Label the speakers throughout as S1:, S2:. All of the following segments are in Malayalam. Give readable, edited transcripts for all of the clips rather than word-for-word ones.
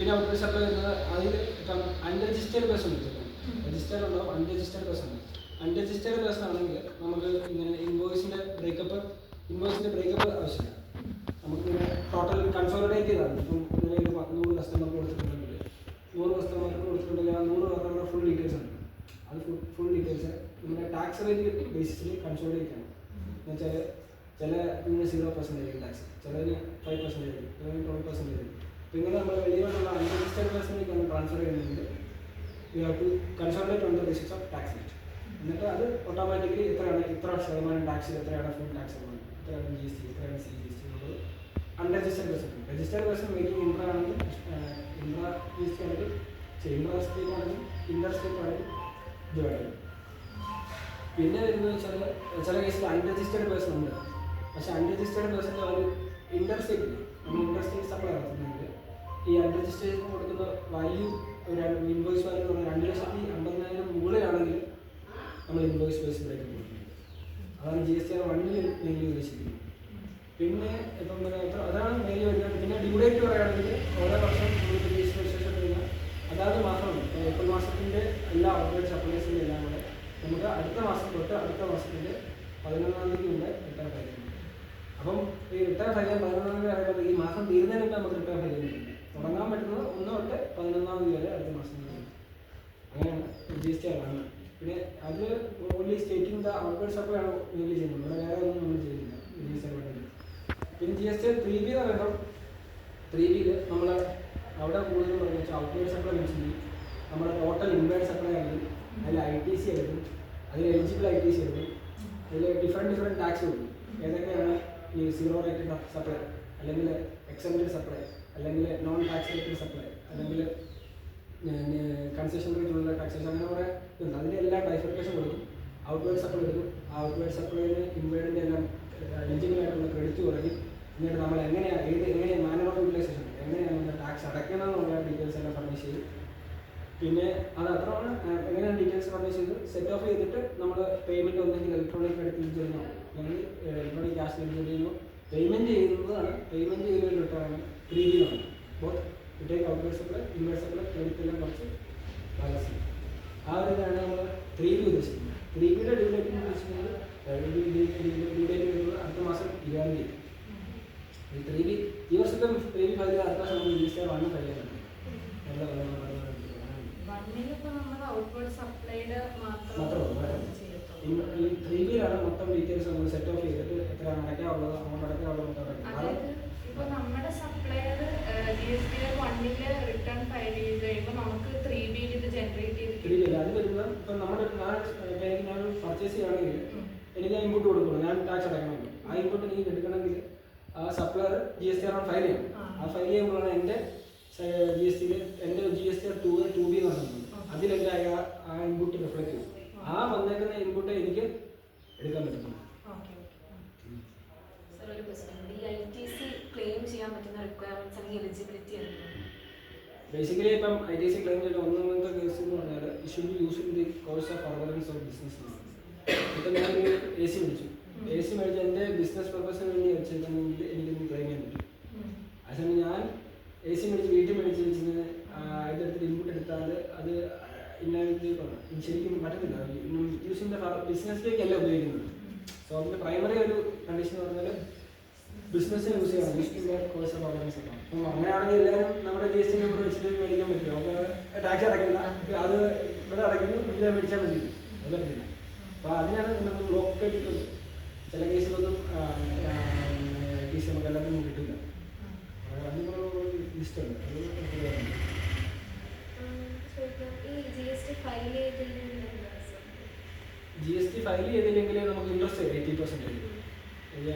S1: പിന്നെ ഔട്ട്വേർഡ് സപ്ലൈ വരുന്നത് അതിൽ ഇപ്പം അൺരജിസ്റ്റേർഡ് ബസ് ഉണ്ട്. ഇപ്പം രജിസ്റ്റേർഡ് ഉണ്ടാവും, അൺരജിസ്റ്റേർഡ് ബസ് ഉണ്ട്. അൺരജിസ്റ്റേർഡ് ബസ് ആണെങ്കിൽ നമുക്ക് ഇങ്ങനെ ഇൻവോയ്സിൻ്റെ ബ്രേക്കപ്പ് ആവശ്യമില്ല. നമുക്കിങ്ങനെ ടോട്ടൽ കൺസോളിഡേറ്റ് ചെയ്താണ്. ഇപ്പം ഇങ്ങനെ ഒരു 100 കസ്റ്റമർക്ക് കൊടുത്തിട്ടുണ്ടെങ്കിൽ 100 കസ്റ്റമർക്ക് കൊടുത്തിട്ടുണ്ടെങ്കിൽ ആ 100 പേരുടെ ഫുൾ ഡീറ്റെയിൽസ് ഉണ്ട്. അത് ഫുൾ ഡീറ്റെയിൽസ് നമ്മുടെ ടാക്സ് റേറ്റ് ബേസിസിൽ കൺസോളിഡേറ്റ് ചെയ്യണം. എന്നുവെച്ചാൽ ചില 0% ടാക്സ്, ചിലതിന് 5%, ചിലതിന് 12%. അപ്പോൾ ഇങ്ങനെ നമ്മൾ വെളിയിലുള്ള അൺരജിസ്റ്റേർഡ് ബസ്സിലേക്കാണ് ട്രാൻസ്ഫർ ചെയ്യുന്നത്. You have to consolidate on the basis of tax rate. എന്നിട്ട് അത് ഓട്ടോമാറ്റിക്കലി ഇത്ര ശതമാനം ടാക്സ്, എത്രയാണ് ഫുൾ ടാക്സ് എമൗണ്ട്, എത്രയാണ് GST, എത്രയാണ് CGST എന്നുള്ളത് അൺരജിസ്റ്റേർഡ് ബസ് ഉണ്ട്. രജിസ്റ്റേർഡ് ബസ് മേക്കിംഗ് ഇൻട്രാ ആണെങ്കിൽ ഇൻട്രാ GST ആണെങ്കിൽ ഇൻട്രാ സ്റ്റേറ്റ് ആണെങ്കിൽ ഇന്റർ സ്റ്റേറ്റ് ആണെങ്കിൽ ഡിവൈഡ് ചെയ്യും. പിന്നെ വരുന്നത് വെച്ചാൽ ചില കേസിൽ അൺരജിസ്റ്റേർഡ് പേഴ്സൺ ഉണ്ട്. പക്ഷേ അൺരജിസ്റ്റേർഡ് പേഴ്സൻ്റെ ഒരു ഇന്റർ സ്റ്റേറ്റ് ഇല്ല. നമ്മൾ ഇന്റർ സ്റ്റേറ്റ് സപ്ലൈ നടത്തുന്നുണ്ടെങ്കിൽ ഈ അൺരജിസ്റ്റേർഡ് കൊടുക്കുന്ന വാല്യൂ ഒരു ഇൻവോയ്സ് വാല്യൂ എന്ന് പറഞ്ഞാൽ 2,50,000 മുകളിലാണെങ്കിൽ നമ്മൾ ഇൻവോയ്സ് ബേസ് ബ്രേക്ക് കൊടുക്കുന്നത്. അതാണ് GSTR 1 മെയിൻലി ഉദ്ദേശിക്കുന്നത്. പിന്നെ ഇപ്പം അതാണ് മെയിൻലി വരുന്നത്. പിന്നെ ഡ്യൂ ഡേറ്റ് പറയുകയാണെങ്കിൽ ഓരോ വർഷം രജിസ്ട്രേഷൻ കഴിഞ്ഞാൽ അതാത് മാസമുണ്ട്. ഏപ്രിൽ മാസത്തിൻ്റെ എല്ലാ ഔട്ട്വേർഡ് സപ്ലൈസിൻ്റെ എല്ലാം കൂടെ നമുക്ക് അടുത്ത മാസം തൊട്ട് അടുത്ത മാസത്തിൻ്റെ 11-ാം തീയതി മുമ്പ് റിട്ടേൺ ഫയൽ ചെയ്യും. അപ്പം ഈ റിട്ടേൺ ഫയൽ 11-ാം തീയതി പറയുമ്പോൾ ഈ മാസം തീരുന്നതിന് മുമ്പ് നമുക്ക് റിട്ടേൺ ഫയൽ ചെയ്യുന്നുണ്ട്. തുടങ്ങാൻ പറ്റുന്നത് 1 തൊട്ട് 11-ാം തീയതി വരെ അടുത്ത മാസം. അങ്ങനെയാണ് GSTR കാണുന്നത്. പിന്നെ അത് only stating the outward supply ആണ് മെയിൻലി ചെയ്യുന്നത്. നമ്മുടെ വേറെ ഒന്നും നമ്മൾ ചെയ്യുന്നില്ല GSTR വേണ്ടത്. പിന്നെ GSTR 3B എന്ന് പറയുമ്പോൾ 3Bയിൽ നമ്മൾ അവിടെ കൂടുതലും പറയുന്നത് വെച്ചാൽ ഔട്ട്വേർഡ് സപ്ലൈ മെൻഷൻ ചെയ്യും. നമ്മുടെ ടോട്ടൽ ഇൻവേർഡ് സപ്ലൈ ആണെങ്കിൽ അതിൽ ITC എടുക്കും, അതിൽ എലിജിബിൾ ITC എടുക്കും, അതിൽ ഡിഫറെൻറ്റ് ടാക്സ് കൊടുക്കും. ഏതൊക്കെയാണ് ഈ 0 റേറ്റഡ് സപ്ലൈ, അല്ലെങ്കിൽ എക്സെപ്റ്റഡ് സപ്ലൈ, അല്ലെങ്കിൽ നോൺ ടാക്സ് റേറ്റഡ് സപ്ലൈ, അല്ലെങ്കിൽ കൺസെഷൻ റേറ്റുള്ള ടാക്സേഷൻ, അങ്ങനെ കുറേ ഉണ്ട്. അതിൻ്റെ എല്ലാം ബൈഫർക്കേഷൻ കൊടുക്കും. ഔട്ട്വേർഡ് സപ്ലൈ എടുക്കും. ആ ഔട്ട്വേർഡ് സപ്ലൈന് ഇൻവേർഡിൻ്റെ എല്ലാം എലിജിബിൾ ആയിട്ടുള്ള ക്രെഡിറ്റ് കുറയ്ക്കും. എന്നിട്ട് നമ്മൾ എങ്ങനെയാണ് മാനർ ഓഫ് യൂട്ടിലൈസേഷൻ, എങ്ങനെയാണ് നമ്മൾ ടാക്സ് അടയ്ക്കണമെന്നുള്ള ഡീറ്റെയിൽസ് എല്ലാം ഫർണിഷ് ചെയ്യും. പിന്നെ അത് അത്രയാണ് എങ്ങനെയാണ് ഡീറ്റെയിൽസ് ഫർണിഷ് ചെയ്ത് സെറ്റ് ഓഫ് ചെയ്തിട്ട് നമ്മൾ പേയ്മെൻറ്റ് ഒന്നെങ്കിൽ ഇലക്ട്രോണിക് ആയിട്ട് തിരിച്ചു തരുന്നോ അല്ലെങ്കിൽ ഇലക്ട്രോണിക് ക്യാഷ് തിരിച്ചു തരുന്നോ പേയ്മെൻറ്റ് ചെയ്യുന്നതാണ്. പേയ്മെൻറ്റ് ചെയ്യുന്ന റിട്ടേൺ 3B ആണ്. Both take outward supply, inward supply, credit എല്ലാം കുറച്ച് ബാലൻസ് ചെയ്യും. ആ ഒരു ഇതാണ് നമ്മൾ 3B ഉദ്ദേശിക്കുന്നത്. 3Bയുടെ ഡ്യൂ ഡേറ്റ് ഉദ്ദേശിക്കുന്നത് ഡ്യൂ ഡേറ്റ് വരുന്നത് അടുത്ത മാസം 20-ാം തീയതി. ഈ 3B ഈ വർഷത്തെ 3B ഫയൽ ചെയ്ത് അടുത്ത വർഷം നമ്മൾ GSTR 1 ഫയൽ ചെയ്യുന്നുണ്ട്. ഈ 3Bയിലാണ് മൊത്തം ഡീറ്റെയിൽസ് നമ്മൾ സെറ്റ് ഓഫ് ചെയ്തിട്ട് എത്രയാണ് അടയ്ക്കാനുള്ളത്, amount അടയ്ക്കാനുള്ളത് മൊത്തം
S2: നമ്മുടെ സപ്ലയർ GSTR 1 റിട്ടേൺ ഫയൽ ചെയ്ത് കഴിയുമ്പോൾ നമുക്ക് 3Bയിൽ ഇത് ജനറേറ്റ് ചെയ്തിട്ട്
S1: അത് വരുന്നത് ഇപ്പം നമ്മുടെ ഞാൻ പർച്ചേസ് ചെയ്യുകയാണെങ്കിൽ എനിക്ക് ആ ഇൻപുട്ട് കൊടുക്കണം. ഞാൻ ടാക്സ് അടയ്ക്കണമെങ്കിൽ ആ ഇൻപുട്ട് എനിക്ക് എടുക്കണമെങ്കിൽ ആ സപ്ലയർ GSTR 1 ഫയൽ ചെയ്യണം. ആ ഫയൽ ചെയ്യുമ്പോഴാണ് എൻ്റെ GSTയിൽ എൻ്റെ GSTR 2B എന്ന് പറഞ്ഞിട്ടുണ്ട്. അതിലെൻ്റെ ആ ഇൻപുട്ട് റിഫ്ലക്ട് ചെയ്യും. ആ വന്നേക്കുന്ന ഇൻപുട്ട് എനിക്ക് എടുക്കാൻ പറ്റുന്നു.
S3: ഒരു ക്വസ്റ്റ്യൻ, ഈ ITC ക്ലെയിം ചെയ്യാൻ പറ്റുന്ന റിക്വയർമെന്റ്സ് അല്ലെങ്കിൽ എലിജിബിലിറ്റി എന്താണ്?
S1: ബേസിക്കലി ഇപ്പം ITC ക്ലെയിം ചെയ്ത ഒന്നാമത്തെ കേസ് എന്ന് പറഞ്ഞാൽ it should be use in the course of furtherance of business. ഇപ്പം ഞാനൊരു AC മേടിച്ചു. AC മേടിച്ച് എൻ്റെ ബിസിനസ് പർപ്പസിന് വേണ്ടി വെച്ചിട്ടുണ്ടെങ്കിൽ എനിക്കൊന്ന് ക്ലെയിം ചെയ്യാൻ പറ്റും. അതേസമയം ഞാൻ AC മേടിച്ച് വീട്ടിൽ മേടിച്ച് വെച്ചിട്ട് ഇതെടുത്തിട്ട് ഇൻപുട്ട് എടുത്താൽ അത് ശരിക്കും പറ്റത്തില്ല. യൂസിൻ്റെ ബിസിനസ്സിലേക്കല്ല ഉപയോഗിക്കുന്നത്. സോ അതിൻ്റെ പ്രൈമറി ഒരു കണ്ടീഷൻ എന്ന് പറഞ്ഞാൽ ബിസിനസ്സിന് യൂസ് ചെയ്യണം. യൂസിൻ്റെ കോഴ്സ് ഓഫ് ഓർഗനൈസ് ചെയ്യണം. അപ്പം അങ്ങനെയാണെങ്കിൽ എല്ലാവരും നമ്മുടെ GST നമ്പർ വെച്ചിട്ട് മേടിക്കാൻ പറ്റും. നമുക്ക് ടാക്സ് അടയ്ക്കില്ല, അത് ഇവിടെ അടയ്ക്കുന്നു, ഇവിടെ മേടിച്ചാൽ മതി, അത് പറ്റില്ല. അപ്പോൾ അതിനാണ് നമുക്ക് ബ്ലോക്ക് കിട്ടുന്നത്. ചില കേസിലൊന്നും ITC നമുക്ക് എല്ലാത്തിനും കിട്ടില്ല. അതിനുള്ള ലിസ്റ്റുണ്ട്. GST ഫയൽ ചെയ്തില്ലെങ്കിൽ നമുക്ക് ഇൻട്രസ്റ്റ് 80%.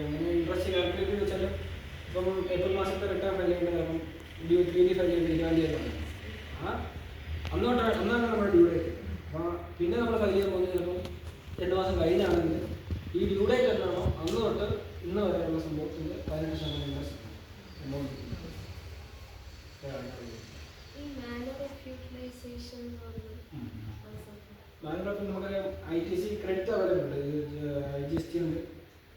S1: അങ്ങനെ ഇൻട്രസ്റ്റ് കാൽക്കുലേറ്റ് ചെയ്ത് വെച്ചാൽ ഇപ്പം ഏപ്രിൽ മാസത്തെ റിട്ടേൺ ഫയൽ ചെയ്യേണ്ടത് അപ്പം 3D ഫയൽ ചെയ്ത് 20-ാം തീയതി അന്നാണ് നമ്മുടെ ഡ്യൂ ഡേറ്റ്. അപ്പോൾ പിന്നെ നമ്മൾ ഫയൽ ചെയ്യാൻ പോകുന്നത് ചിലപ്പം 2 മാസം കഴിഞ്ഞാണെങ്കിൽ ഈ ഡ്യൂ ഡേറ്റ് എന്താണോ അന്ന് തൊട്ട് ഇന്ന് വരെയുള്ള സംഭവത്തിൻ്റെ 18% ഇൻട്രസ്റ്റ് എമൗണ്ട് കിട്ടും. മാനുഫാക്ചറിംഗ് നമുക്കറിയാം ITC ക്രെഡിറ്റ് അവൈലബിൾ ഉണ്ട്. GST ഉണ്ട്.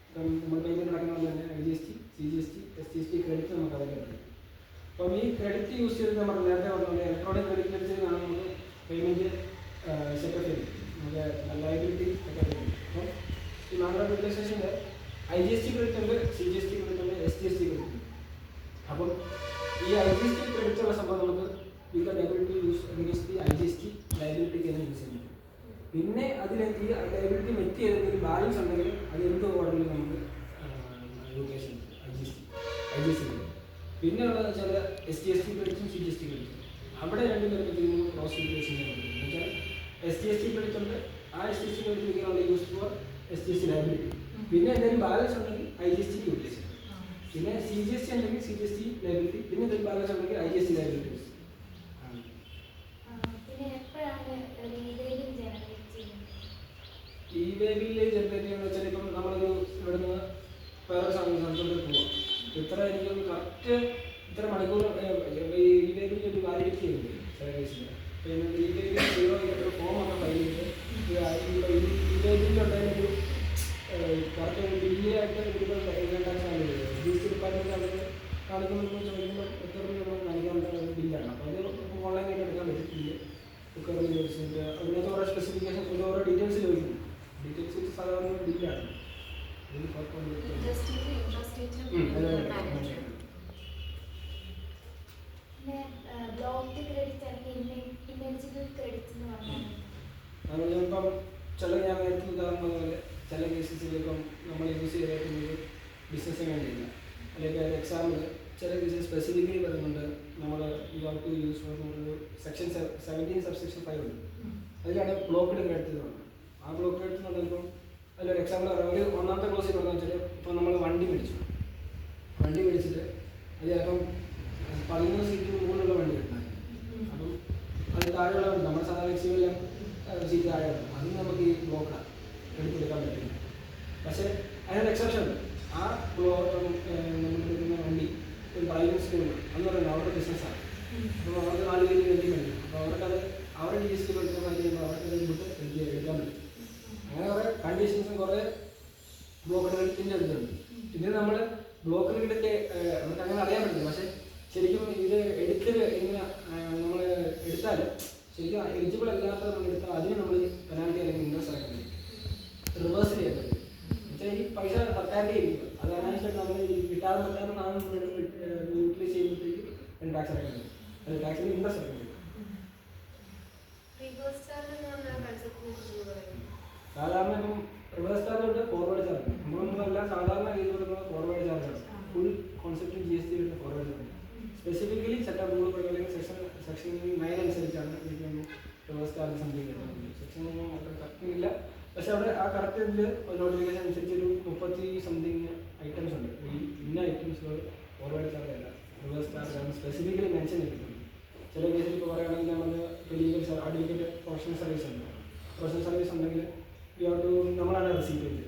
S1: ഇപ്പം നമ്മൾ പേയ്മെൻറ്റ് നടക്കുന്നത് തന്നെ IGST, CGST, SGST ക്രെഡിറ്റ് നമുക്ക് അവൈലബിൾ ഉണ്ട്. അപ്പം ഈ ഈ ക്രെഡിറ്റ് യൂസ് ചെയ്ത് നമ്മൾ നേരത്തെ പറഞ്ഞ ഇലക്ട്രോണിക് ക്രെഡിറ്റ് വെച്ചാണ് നമുക്ക് പേയ്മെൻറ്റ് സെറ്റപ്പ് ചെയ്യുന്നത്, നമുക്ക് ലയബിലിറ്റി സെറ്റപ്പ് ചെയ്യുന്നത്. അപ്പം ഈ മാനുവൽ റെഗുലേഷൻസിൻ്റെ IGST ക്രെഡിറ്റ് ഉണ്ട്, CGST ക്രെഡിറ്റ് ഉണ്ട്, SGST ക്രെഡിറ്റ് ഉണ്ട്. അപ്പം ഈ IGST ക്രെഡിറ്റ് ഉള്ള സംഭവം നമുക്ക് we can able to use against the IGST ലയബിലിറ്റിക്ക് തന്നെ യൂസ് ചെയ്യാൻ പറ്റും. പിന്നെ അതിൽ ഈ ലയബിലിറ്റി മെറ്റ് ചെയ്തെങ്കിൽ ബാലൻസ് ഉണ്ടെങ്കിൽ അത് എന്ത് ഓർഡറിൽ നമുക്ക് യൂട്ടിലൈസ് IGST. പിന്നെ ഉള്ളതെന്ന് വെച്ചാൽ SGST ക്രെഡിറ്റും CGST ക്രെഡിറ്റും. അവിടെ രണ്ടും വരുമ്പോഴത്തേക്കും ക്രോസ് യൂട്ടിലൈസേഷൻ എന്ന് വെച്ചാൽ SGST ക്രെഡിറ്റ് ഉണ്ട്, ആ SGST ക്രെഡിറ്റ് ഇങ്ങനെ യൂസ് ഫോർ SGST ലയബിലിറ്റി. പിന്നെ എന്തെങ്കിലും ബാലൻസ് ഉണ്ടെങ്കിൽ IGST യൂട്ടിലൈസ് ചെയ്യും. പിന്നെ CGST ഉണ്ടെങ്കിൽ CGST ലയബിലിറ്റി, പിന്നെ എന്തെങ്കിലും ബാലൻസ് ഉണ്ടെങ്കിൽ IGST ലയബിലിറ്റി യൂസ് ചെയ്യും. ഇ-വേ ബില്ല് ജനറേറ്റ് ചെയ്യുന്നത് വെച്ചാൽ ഇപ്പം നമ്മളൊരു ഇവിടെ നിന്ന് വേറെ സ്ഥലത്തോട്ട് പോവാം, ഇത്ര എനിക്ക് കറക്റ്റ് ഇത്ര മണിക്കൂർ ഇ-വേ ബില്ല് ഒരു വാലിഡിറ്റി ചെയ്യുന്നുണ്ട് സർവീസിന്. പിന്നെ ഇ-വേ ബില്ല് സീറോ ഒരു ഫോം ഒക്കെ ഫയൽ ചെയ്ത് ഇ-വേ ബില്ല് ഉണ്ടായിരുന്നൊരു കറക്റ്റ് ഒരു ബില്ലായിട്ട് GST ഡിപ്പാർട്ട്മെൻറ്റ് അവർ കാണിക്കുമ്പോൾ ചോദിക്കുമ്പോൾ എത്ര രൂപ കാണിക്കാൻ ബില്ലാണ്. അപ്പോൾ അത് ഓൺലൈനായിട്ട് എടുക്കാൻ പറ്റില്ല. കുക്കറിൽ വെച്ചിട്ട് അതിനകത്ത് ഓരോ സ്പെസിഫിക്കേഷൻ ഓരോ ഡീറ്റെയിൽസ് ചോദിക്കും. ഡീറ്റെയിൽസ് സാധാരണ ബില്ലാണ്. അതുപോലെ ചിലപ്പം ചില ഞാൻ നേരത്തെ ഉദാഹരണം പോലെ ചില കേസസിൽ ഇപ്പം നമ്മൾ യൂസ് ചെയ്തേക്കുന്നത് ബിസിനസ്സിന് വേണ്ടിയില്ല, അല്ലെങ്കിൽ ഒരു എക്സാമ്പിൾ ചില കേസ് സ്പെസിഫിക്കലി പറയുന്നുണ്ട് നമ്മൾ ടു യൂസ് ഒരു സെക്ഷൻ 17 സബ്സെക്ഷൻ 5 ഉണ്ട്. അതിലാണ് ബ്ലോക്ക് ക്രെഡിറ്റ് പറഞ്ഞത്. ആ ബ്ലോക്ക് ക്രെഡിറ്റ് എന്ന് പറഞ്ഞാൽ ഇപ്പം അതിലൊരു എക്സാമ്പിൾ പറയാം. ഒരു ഒന്നാമത്തെ ക്ലോസിൽ പറഞ്ഞാൽ വെച്ചാൽ ഇപ്പോൾ നമ്മൾ വണ്ടി മേടിച്ചിട്ട് അത് ചിലപ്പം 13 സീറ്റിന് മുകളിലുള്ള വണ്ടി കിട്ടുന്നത്. അപ്പം അത് താഴെയുള്ള വണ്ടി നമ്മുടെ സാധാരണ എക്സിമെല്ലാം സീറ്റ് താഴെ ഉണ്ട്, അതും നമുക്ക് ഈ ബ്ലോക്കാണ് എടുത്തെടുക്കാൻ പറ്റില്ല. പക്ഷേ അതിനൊരു എക്സെപ്ഷൻ ഉണ്ട്. ആ നമ്മളെടുക്കുന്ന വണ്ടി ഒരു പ്രൈവറ്റ് സ്കൂളിൽ എന്ന് പറയുന്നത് അവരുടെ ബിസിനസ്സാണ്. അപ്പോൾ അവർക്ക് 4 പേര് വേണ്ടി വേണ്ടി അപ്പോൾ അവർക്കത് അവരുടെ GST എടുക്കാൻ കഴിയുമ്പോൾ അവർക്കത് ഇങ്ങോട്ട് എടുക്കാൻ പറ്റും. അങ്ങനെ കുറേ കണ്ടീഷൻസും കുറേ ബ്ലോക്ക് ക്രെഡിറ്റിൻ്റെ അടുത്തുണ്ട്. പിന്നെ നമ്മൾ ബ്ലോക്ക് ക്രെഡിറ്റ് നമുക്ക് അങ്ങനെ അറിയാൻ പറ്റില്ല. പക്ഷേ ശരിക്കും ഇത് എങ്ങനെ നമ്മൾ എടുത്താൽ ശരിക്കും എലിജിബിൾ അല്ലാത്ത നമ്മൾ എടുത്താൽ അതിന് നമ്മൾ പെനാൽറ്റി അല്ലെങ്കിൽ ഇൻട്രസ്റ്റ് അടക്കുന്നത് റിവേഴ്സ് ചെയ്യാൻ പറ്റും. എന്നുവെച്ചാൽ ഈ പൈസ സർക്കാരിൻ്റെ ഇരിക്കും, അത് അനാവശ്യമായിട്ട് നമ്മൾ കിട്ടാതെ പറ്റാതെ നമ്മൾ യൂട്ടിലൈസ് ചെയ്യുമ്പോഴത്തേക്ക് ടാക്സ് അടക്കുന്നത്, അത് ടാക്സിന് ഇൻട്രസ്റ്റ് അടക്കുന്നത്. സാധാരണ ഇപ്പം റിവേഴ്സ് ചാർജ് ഉണ്ട്, ഫോർവേഡ് ചാർജ്. നമ്മളൊന്നുമല്ല സാധാരണ രീതിയിൽ വരുന്നത് ഫോർവേഡ് ചാർജാണ്. ഫുൾ കോൺസെപ്റ്റ് GST വരുന്ന forward charge. Specifically setup rule പ്രകാരം സെക്ഷൻ 9 അനുസരിച്ചാണ് എനിക്ക് റിവേഴ്സ് ചാർജ് സംതിങ് വരുന്നത്. സെക്ഷൻ ഒന്നും അത്ര കറക്റ്റില്ല, പക്ഷെ അവിടെ ആ കറക്റ്റ് ഇതിൽ നോട്ടിഫിക്കേഷൻ അനുസരിച്ച് ഒരു 30 സംതിങ് ഐറ്റംസ് ഉണ്ട്. ഈ ഇന്ന ഐറ്റംസ് ഫോർവേഡ് ചാർജ് അല്ല, റിവേഴ്സ് ചാർജാണ് സ്പെസിഫിക്കലി മെൻഷൻ ചെയ്തിട്ടുണ്ട്. ചില കേസിൽ ഇപ്പോൾ പറയുകയാണെങ്കിൽ നമ്മൾ ലീഗൽ അഡ്വക്കേറ്റ് പ്രൊഫഷണൽ സർവീസ് ഉണ്ട്. പ്രൊഫഷണൽ സർവീസ് ഉണ്ടെങ്കിൽ നമ്മളാണ് റിസീപ്റ്റ് ചെയ്തത്.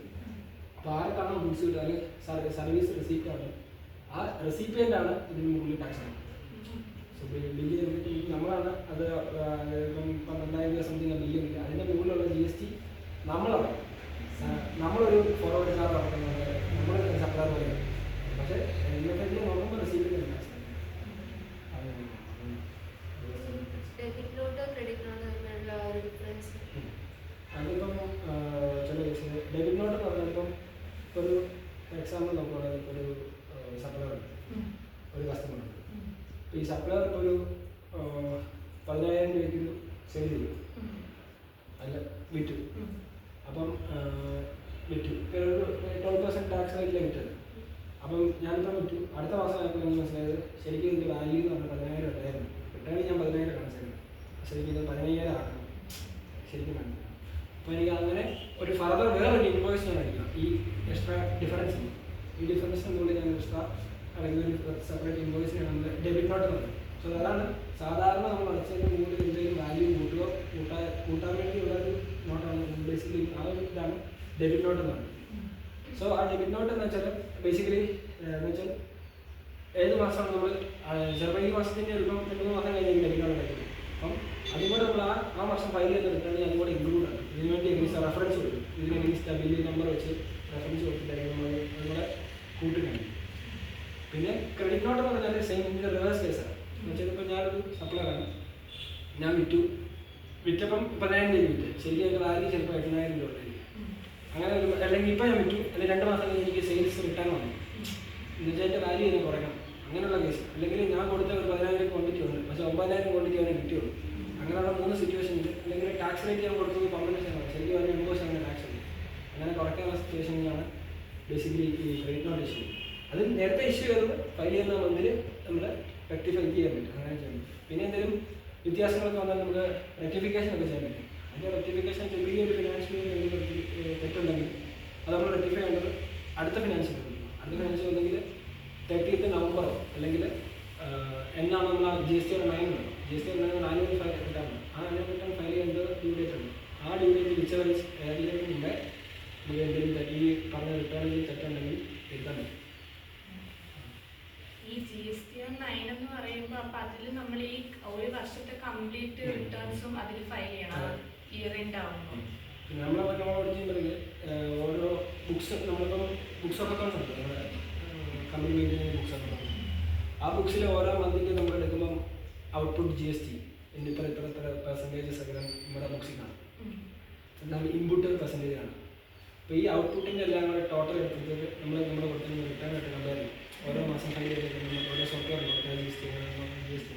S1: അപ്പോൾ ആർക്കാണ് ഗുഡ്സ് കിട്ടുക അല്ലെങ്കിൽ സർവീസ് റിസീപ്റ്റാണ്, ആ റെസിപ്പിയൻ്റാണ് ഇതിന് മുകളിൽ ടാക്സ് ആണ്. സോ ബില്ല് ചെയ്തിട്ട് നമ്മളാണ് അത് ഇപ്പം 12,000 സംതിങ് ബില്ല് ഇല്ല, അതിൻ്റെ മുകളിലുള്ള GST നമ്മളാണ്. നമ്മളൊരു ഫോർവേഡ് ചാർജ് നടത്തുന്നത് നമ്മൾ സപ്ലൈ പോലെ. പക്ഷേ ഇന്നത്തെ നോക്കുമ്പോൾ റെസിപ്പിൻ്റെ ടാക്സ് അതിപ്പം ചില കേസിൽ ഡെബിറ്റ് നോട്ട് എന്ന് പറഞ്ഞാൽ ഇപ്പം ഒരു എക്സാമ്പിൾ നോക്കുകയാണെങ്കിൽ ഒരു സപ്ലയർ ഉണ്ട്, ഒരു കസ്റ്റമർ ഉണ്ട്. അപ്പോൾ ഈ സപ്ലയർ ഇപ്പോൾ ഒരു 10,000 രൂപയ്ക്ക് സെയിൽ ചെയ്യും, അല്ല വിറ്റു. അപ്പം വിറ്റു ഒരു 12% ടാക്സ് റേറ്റിലാണ് വിറ്റത്. അപ്പം ഞാനിപ്പം വിറ്റു, അടുത്ത മാസം ആയപ്പോൾ എനിക്ക് മനസ്സിലായത് ശരിക്കും ഇതിൻ്റെ വാല്യൂ എന്ന് പറഞ്ഞാൽ 10,000 ഉണ്ടായിരുന്നു. കിട്ടാണെങ്കിൽ ഞാൻ 10,000 കാണിച്ചത്, ശരിക്കും ഇത് 15,000 ആക്കണം ശരിക്കും വേണം. അപ്പോൾ എനിക്ക് അങ്ങനെ ഒരു ഫർദർ വേറൊരു ഇൻവോയ്സ് ഞാൻ അടിക്കണം ഈ എക്സ്ട്രാ ഡിഫറൻസ്. ഈ ഡിഫറൻസിനുള്ളിൽ ഞാൻ എക്സ്ട്രാ അല്ലെങ്കിൽ ഒരു സെപ്പറേറ്റ് ഇൻവോയ്സിന് നമ്മൾ ഡെബിറ്റ് നോട്ട് പറയുന്നത്. സോ അതാണ് സാധാരണ നമ്മൾ അടച്ചതിന് മുകളിൽ എന്തെങ്കിലും വാല്യൂ കൂട്ടാൻ വേണ്ടിയുള്ള ഒരു നോട്ടാണ് ബേസിക്കലി. ആ ഒരു ഇതാണ് ഡെബിറ്റ് നോട്ട് എന്ന് പറയുന്നത്. സോ ആ ഡെബിറ്റ് നോട്ട് എന്ന് വെച്ചാൽ ബേസിക്കലി എന്ന് വെച്ചാൽ ഏത് മാസമാണ് നമ്മൾ ചിലപ്പോൾ ഈ മാസത്തിൻ്റെ ചിലപ്പം 2 മാസം കഴിഞ്ഞാൽ ഡെബിറ്റ് നോട്ട് കഴിക്കും. അപ്പം അതുകൂടെ നമ്മൾ ആ വർഷം ഫയൽ ചെയ്ത് റിട്ടേൺ അതുകൂടെ ഇൻക്ലൂഡ് ആണ്. ഇതിന് വേണ്ടി എങ്ങനെ റെഫറൻസ് കൊടുക്കും, ഇതിന് എങ്ങനെ ബില്ല് നമ്പർ വെച്ച് റെഫറൻസ് കൊടുത്തിട്ടായിരിക്കും നമ്മൾ അതുകൂടെ കൂട്ടുകയാണ്. പിന്നെ ക്രെഡിറ്റ് നോട്ട് എന്ന് പറഞ്ഞാൽ സെയിം ഇതിൻ്റെ റിവേഴ്സ് കേസാണ്. സപ്ലയറാണ്. ഞാൻ വിറ്റപ്പം 10,000 രൂപ വിറ്റ്. ശരിക്കും എൻ്റെ വാല്യൂ ചിലപ്പോൾ 8,000 രൂപ ഉണ്ടായിരിക്കും. അങ്ങനെ ഒരു അല്ലെങ്കിൽ ഇപ്പം ഞാൻ വിറ്റു, അല്ലെങ്കിൽ 2 മാസം കഴിഞ്ഞ് എനിക്ക് സെയിൽസ് റിട്ടേൺ വന്നു. എന്നുവെച്ചാൽ എൻ്റെ വാല്യൂ എനിക്ക് കുറയ്ക്കണം. അങ്ങനെയുള്ള കേസ്. അല്ലെങ്കിൽ ഞാൻ കൊടുത്ത ഒരു 10,000 ക്വാണ്ടിറ്റി ഉണ്ട്, പക്ഷേ 9,000 ക്വാണ്ടിറ്റി അവനെ കിട്ടിയുള്ളൂ. അങ്ങനെയുള്ള 3 സിറ്റുവേഷൻ ഉണ്ട്. അല്ലെങ്കിൽ ടാക്സ് റേറ്റ് ഞാൻ കൊടുത്തത് 12%, ശരിക്കും അതിന് 80% ടാക്സ് ഉണ്ട്. അങ്ങനെ കുറയ്ക്കാനുള്ള സിറ്റുവേഷനിലാണ് ബേസിക്കലി ഈ ക്രെഡിറ്റ് നോട്ട് ഇഷ്യൂ. അത് നേരത്തെ ഇഷ്യൂ ചെയ്തത് ഫയൽ ചെയ്യുന്ന മന്തിൽ നമ്മൾ റെക്ടിഫൈ ചെയ്യാൻ പറ്റും. അങ്ങനെ ചെയ്യാൻ പറ്റും. പിന്നെ എന്തെങ്കിലും വ്യത്യാസങ്ങളൊക്കെ വന്നാൽ നമുക്ക് റെക്ടിഫിക്കേഷൻ ഒക്കെ ചെയ്യാൻ പറ്റും. അതിൻ്റെ റെക്ടിഫിക്കേഷൻ ചെറിയൊരു ഫിനാൻഷ്യലി തെറ്റുണ്ടെങ്കിൽ അത് നമ്മൾ റെക്ടിഫൈ ചെയ്യേണ്ടത് അടുത്ത ഫിനാൻഷ്യൽ ഉണ്ടെങ്കിൽ 30th നവംബറോ അല്ലെങ്കിൽ എന്നാണ് നമ്മൾ ആ GST 9 ഉണ്ട്. GST 9 annual return. ആ ആനുവൽ റിട്ടേൺ ഫയൽ ചെയ്യേണ്ടത് ഡ്യൂ ഡേറ്റ് ഉണ്ട്. ആ ഡ്യൂ ഡേറ്റ് വിച്ചവൈസ് ഏതെങ്കിലും മുമ്പേ നമുക്ക് എന്തെങ്കിലും ഈ പറഞ്ഞ റിട്ടേണിൽ തെറ്റുണ്ടെങ്കിൽ തിരുത്താൻ പറ്റും.
S2: ഈ GST 9 എന്ന് പറയുമ്പോൾ അപ്പം അതിൽ നമ്മൾ ഈ ഒരു വർഷത്തെ കംപ്ലീറ്റ് റിട്ടേൺസും അതിൽ ഫയൽ ചെയ്യണം ഇയർ എൻഡ് ആവുമ്പോൾ.
S1: പിന്നെ നമ്മളവിടെ ചെയ്യുമ്പോഴേക്ക് ഓരോ ബുക്സ് നമ്മളിപ്പം ബുക്സ് ഒക്കെ ഉണ്ട്, നമ്മുടെ കമ്പനി മെയിൻ്റെയിൻ ബുക്സ് ഒക്കെ. ആ ബുക്സിൽ ഓരോ മന്തിൻ്റെ നമ്മൾ എടുക്കുമ്പം ഔട്ട്പുട്ട് GST ഇത്ര പെർസെൻറ്റേജസ് ഒക്കെ നമ്മുടെ ബുക്സിൽ കാണും. എന്നാൽ ഇൻപുട്ട് പെർസെൻറ്റേജ് ആണ്. അപ്പോൾ ഈ ഔട്ട്പുട്ടിൻ്റെ എല്ലാം കൂടെ ടോട്ടൽ എടുത്തിട്ട് നമ്മൾ കൊടുക്കുന്ന റിട്ടേൺ ആയിട്ട് കമ്പയർ ചെയ്യും. ഓരോ മാസം ഫയൽ ചെയ്തിട്ട് ഓരോ സോഫ്റ്റ്വെയർ GST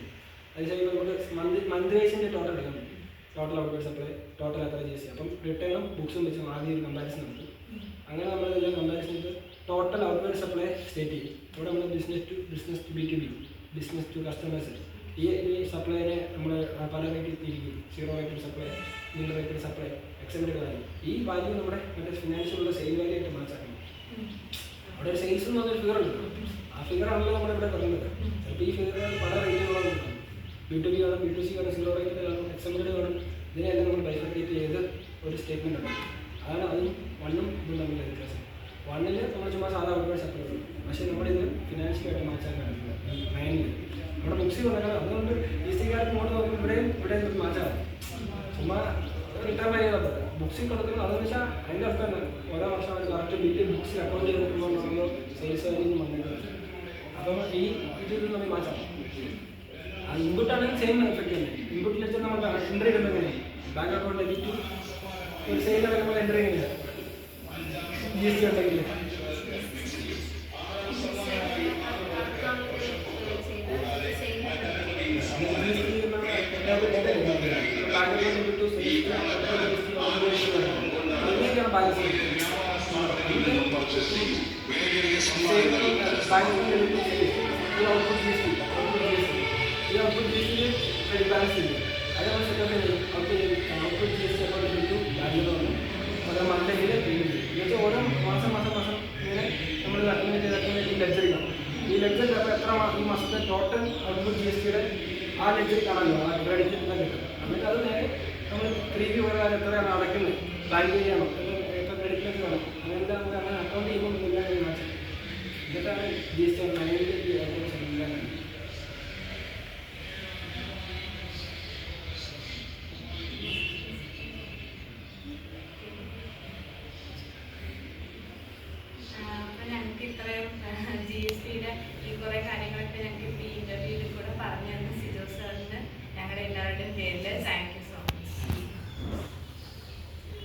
S1: അത് ചെയ്യുമ്പോൾ നമുക്ക് മന്ത് വൈസിൻ്റെ ടോട്ടൽ എടുക്കാൻ പറ്റും. ടോട്ടൽ ഔട്ട്പുട്ട് സപ്ലൈ, ടോട്ടൽ എത്ര GST. അപ്പം റിട്ടേണും ബുക്സും വെച്ച് ആദ്യം ഒരു കമ്പാരിസൺ നടത്തും. അങ്ങനെ നമ്മൾ ഇതെല്ലാം കമ്പാരിസൺ ചെയ്ത് ടോട്ടൽ ഔട്ട്പുട്ട് സപ്ലൈ സ്റ്റേറ്റ് ചെയ്യും. ഇവിടെ നമ്മൾ business to B2B, business to customers, ഈ സപ്ലൈനെ നമ്മൾ പല റേറ്റിൽ തിരിക്കും. 0 rated supply, mid rated supply, excepted value. ഈ വാല്യൂ നമ്മുടെ മറ്റേ ഫിനാൻഷ്യലുള്ള സെയിൽ വാല്യൂ ആയിട്ട് മാറ്റാക്കണം. അവിടെ ഒരു സെയിൽസ് എന്ന് പറഞ്ഞൊരു ഫിഗർ ഉണ്ട്. ആ ഫിഗറാണല്ലോ നമ്മളിവിടെ പറയുന്നത്. ചിലപ്പോൾ ഈ ഫിഗറുകൾ പല റേറ്റുകളാണ്. B2B കാണും, B2C കാണും, 0 റേറ്റഡ് കാണും, എക്സെപ്റ്റഡ് കാണും. ഇതിനെല്ലാം നമ്മൾ ബൈഫർക്കേറ്റ് ചെയ്ത് ഒരു സ്റ്റേറ്റ്മെൻറ്റ് ഉണ്ട്. അതാണ് അതും 1ഉം ഇതും തമ്മിലുള്ള വ്യത്യാസം. 1ൽ നമ്മൾ ചുമ്മാ സാധാ ഔട്ട്പുട്ട് സപ്ലൈ ചെയ്യും. പക്ഷേ നമ്മളിത് ഫിനാൻഷ്യലായിട്ട് മാറ്റാൻ കാണിക്കുന്നത് 9ൽ നമ്മുടെ ബുക്സിൽ വന്നേക്കാം. അതുകൊണ്ട് GST-കാർക്ക് ഇങ്ങോട്ട് നോക്കുമ്പോൾ ഇവിടെ മാറ്റാം. ചുമ്മാ റിട്ടേൺ ചെയ്യാതെ ബുക്സിൽ കൊടുക്കുന്നത് അതെന്ന് വെച്ചാൽ അതിൻ്റെ അർത്ഥം തന്നെ ഓരോ വർഷം അവർ കറക്റ്റ് ഡീറ്റെയിൽ ബുക്സിൽ അക്കൗണ്ട് ചെയ്ത് നോക്കുമ്പോൾ നമ്മൾ സെയിൽസ് വാല്യൂ വന്നേക്കുന്നത്. അപ്പം ഈ ഇത് നമ്മൾ മാറ്റാം. ആ ഇൻപുട്ടാണെങ്കിൽ സെയിം എഫക്റ്റ് തന്നെ. ഇൻപുട്ടിൽ വെച്ചാൽ നമ്മൾ എൻട്രി ഇടുന്നത് എങ്ങനെയാണ്? ബാങ്ക് അക്കൗണ്ട് എഡിറ്റ് ഒരു സെയിൽ നടക്കുമ്പോൾ എൻട്രി ചെയ്യുന്നില്ല GST ഉണ്ടെങ്കിൽ. ഓരോ മാസം ഇങ്ങനെ നമ്മൾ ലെഡ്ജറിക്കണം. ഈ ലെഡ്ജറിൽ അപ്പോൾ എത്ര ഈ മാസത്തെ ടോട്ടൽ ഔട്ട്പുട്ട് GST-യുടെ ആ ലെഡ്ജറിൽ കാണാമല്ലോ, ആ ക്രെഡിറ്റ് കിട്ടും. എന്നിട്ട് അത് നേരെ നമ്മൾ 3 പ്രകാരം എത്രയാണ് അടയ്ക്കുന്നത്, ബാങ്ക് ചെയ്യണം, ഇപ്പോൾ ക്രെഡിറ്റിലേക്ക് വേണം. അങ്ങനത്തെ നമുക്ക് അങ്ങനെ അക്കൗണ്ട് ചെയ്യുമ്പോൾ എല്ലാം മാറ്റം. എന്നിട്ടാണ് GST 9ൽ എല്ലാം.
S2: അപ്പം ഞങ്ങൾക്ക് ഇത്രയും GST-യുടെ ഈ കുറേ കാര്യങ്ങളൊക്കെ ഞങ്ങൾക്ക് ഈ ഇൻ്റർവ്യൂവിൽ കൂടെ പറഞ്ഞു തന്ന സിജോ സാറിന് ഞങ്ങളുടെ എല്ലാവരുടെയും പേരിൽ താങ്ക്